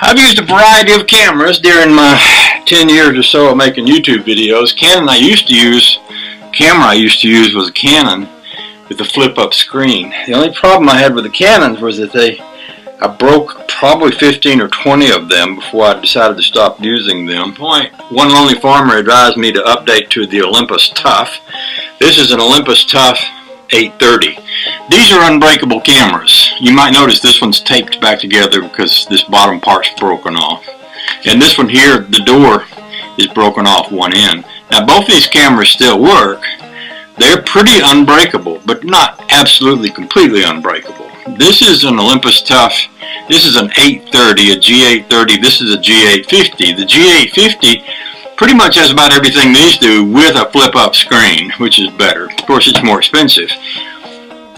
I've used a variety of cameras during my 10 years or so of making YouTube videos. Camera I used to use was a Canon with a flip-up screen. The only problem I had with the Canons was that I broke probably 15 or 20 of them before I decided to stop using them. One lonely farmer advised me to update to the Olympus Tough. This is an Olympus Tough 830. These are unbreakable cameras. You might notice this one's taped back together because this bottom part's broken off. And this one here, the door is broken off one end. Now both these cameras still work. They're pretty unbreakable, but not absolutely completely unbreakable. This is an Olympus Tough. This is an 830, a G830. This is a G850. The G850 pretty much has about everything these do with a flip-up screen, which is better. Of course, it's more expensive.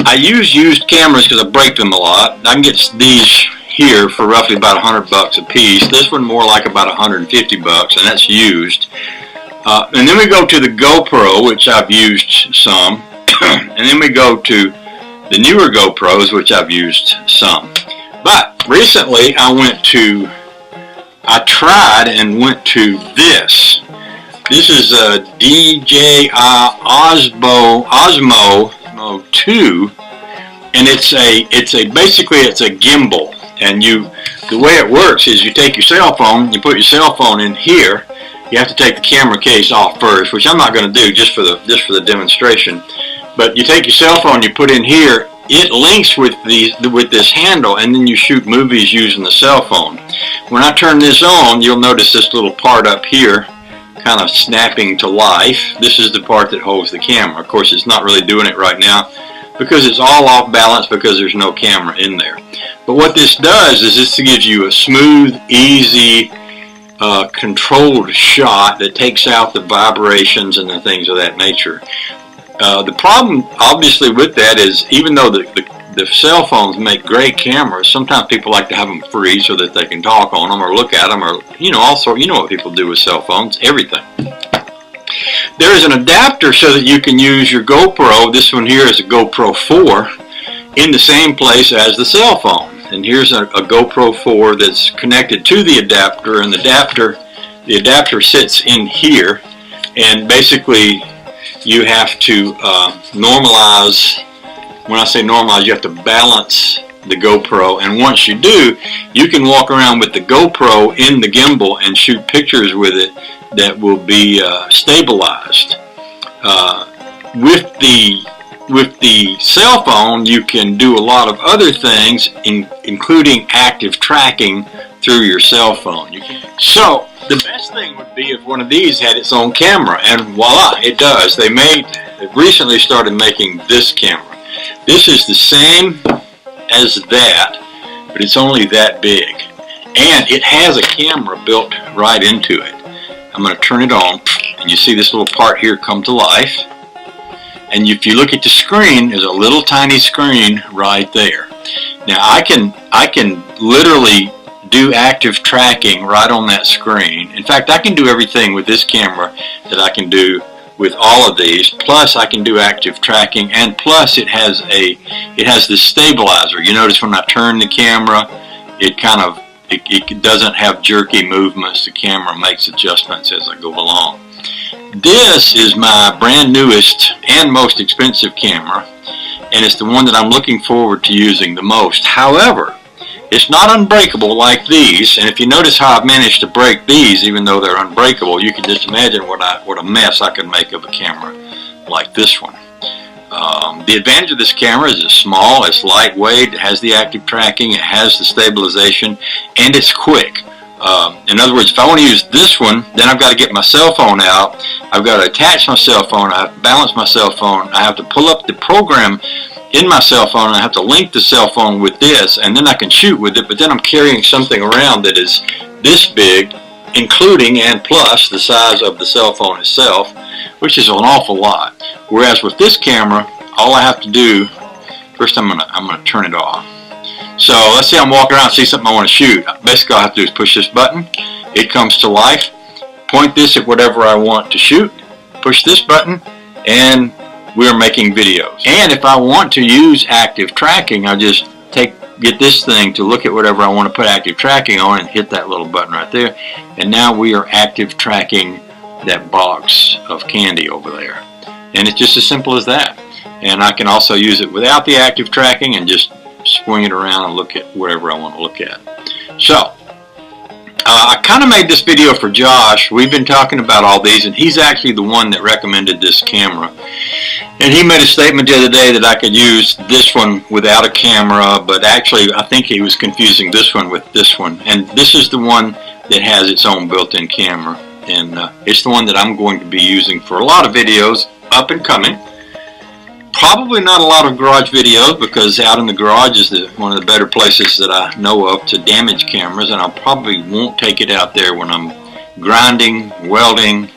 I use used cameras because I break them a lot. I can get these here for roughly about $100 a piece. This one more like about $150, and that's used. And then we go to the GoPro, which I've used some. And then we go to the newer GoPros, which I've used some. But recently I tried and went to this. This is a DJI OSMO 2, and basically it's a gimbal. And the way it works is you take your cell phone, you put your cell phone in here. You have to take the camera case off first, which I'm not going to do just for the demonstration. But you take your cell phone, you put in here. It links with this handle, and then you shoot movies using the cell phone. When I turn this on, you'll notice this little part up here kind of snapping to life. This is the part that holds the camera. Of course, it's not really doing it right now because it's all off balance because there's no camera in there. But what this does is this gives you a smooth, easy, controlled shot that takes out the vibrations and the things of that nature. The problem obviously with that is even though the cell phones make great cameras, sometimes people like to have them free so that they can talk on them or look at them, or also you know what people do with cell phones, everything. There is an adapter so that you can use your GoPro. This one here is a GoPro 4 in the same place as the cell phone. And here's a GoPro 4 that's connected to the adapter, and the adapter sits in here, and basically you have to normalize. When I say normalize, you have to balance the GoPro, and once you do, you can walk around with the GoPro in the gimbal and shoot pictures with it that will be stabilized. With the cell phone, you can do a lot of other things, including active tracking through your cell phone. So the best thing would be if one of these had its own camera, and voila, it does. They've recently started making this camera. This is the same as that, but it's only that big, and it has a camera built right into it. I'm going to turn it on, and you see this little part here come to life. And if you look at the screen, there's a little tiny screen right there. Now I can literally do active tracking right on that screen. In fact, I can do everything with this camera that I can do with all of these. Plus I can do active tracking, and plus it has this stabilizer. You notice when I turn the camera, it doesn't have jerky movements. The camera makes adjustments as I go along. This is my brand newest and most expensive camera, and it's the one that I'm looking forward to using the most. However, it's not unbreakable like these, and if you notice how I've managed to break these even though they're unbreakable, you can just imagine what a mess I could make of a camera like this one. The advantage of this camera is it's small, it's lightweight, it has the active tracking, it has the stabilization, and it's quick. In other words, if I want to use this one, then I've got to get my cell phone out, I've got to attach my cell phone, I have to balance my cell phone, I have to pull up the program in my cell phone, and I have to link the cell phone with this, and then I can shoot with it, but then I'm carrying something around that is this big, including and plus the size of the cell phone itself, which is an awful lot. Whereas with this camera, all I have to do, first I'm gonna turn it off. So let's say I'm walking around and see something I want to shoot. Basically all I have to do is push this button, it comes to life, point this at whatever I want to shoot, push this button, and we're making videos. And if I want to use active tracking, I just take get this thing to look at whatever I want to put active tracking on and hit that little button right there. And now we are active tracking that box of candy over there. And it's just as simple as that. And I can also use it without the active tracking and just swing it around and look at whatever I want to look at. So, I kind of made this video for Josh. We've been talking about all these, and he's actually the one that recommended this camera. And he made a statement the other day that I could use this one without a camera, but actually I think he was confusing this one with this one. And this is the one that has its own built-in camera. And it's the one that I'm going to be using for a lot of videos up and coming. Probably not a lot of garage videos, because out in the garage is one of the better places that I know of to damage cameras, and I probably won't take it out there when I'm grinding, welding,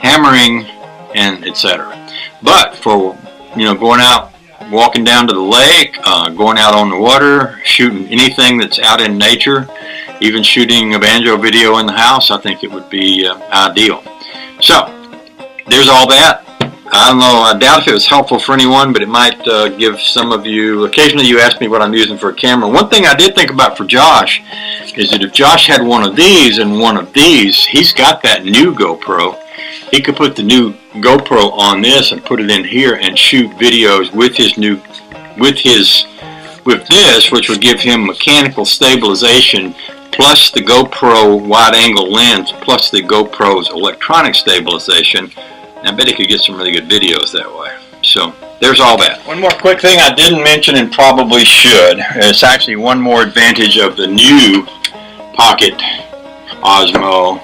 hammering, and etc. But for, you know, going out, walking down to the lake, going out on the water, shooting anything that's out in nature, even shooting a banjo video in the house, I think it would be ideal. So there's all that. I don't know, I doubt if it was helpful for anyone, but it might give some of you, occasionally you ask me what I'm using for a camera. One thing I did think about for Josh is that if Josh had one of these and one of these, he's got that new GoPro. He could put the new GoPro on this and put it in here and shoot videos with his new, with this, which would give him mechanical stabilization plus the GoPro wide angle lens plus the GoPro's electronic stabilization. I bet he could get some really good videos that way. So there's all that. One more quick thing I didn't mention and probably should. It's actually one more advantage of the new Pocket Osmo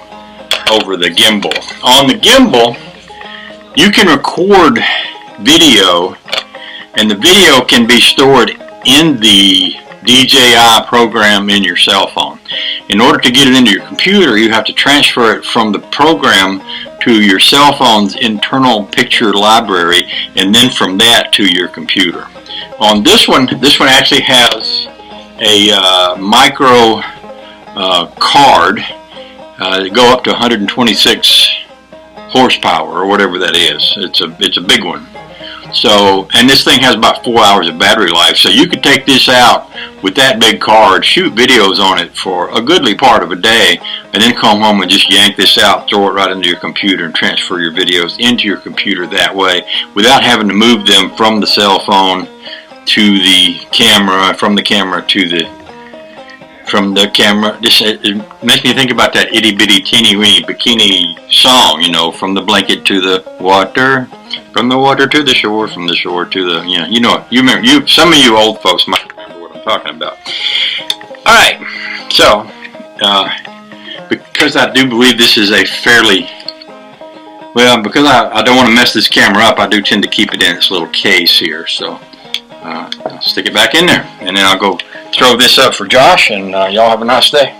over the gimbal. On the gimbal, you can record video, and the video can be stored in the DJI program in your cell phone. In order to get it into your computer, you have to transfer it from the program to your cell phone's internal picture library, and then from that to your computer. On this one actually has a micro card that go up to 126 horsepower or whatever that is. It's a big one. So, and this thing has about 4 hours of battery life, so you could take this out with that big card, shoot videos on it for a goodly part of a day, and then come home and just yank this out, throw it right into your computer, and transfer your videos into your computer that way without having to move them from the cell phone to the camera, from the camera to the camera. It makes me think about that itty bitty teeny weeny bikini song, you know, from the blanket to the water, from the water to the shore, from the shore to the, you know, you remember, some of you old folks might remember what I'm talking about. Alright, so because I do believe this is a fairly, well, because I don't want to mess this camera up, I do tend to keep it in its little case here, so I'll stick it back in there, and then I'll go throw this up for Josh, and y'all have a nice day.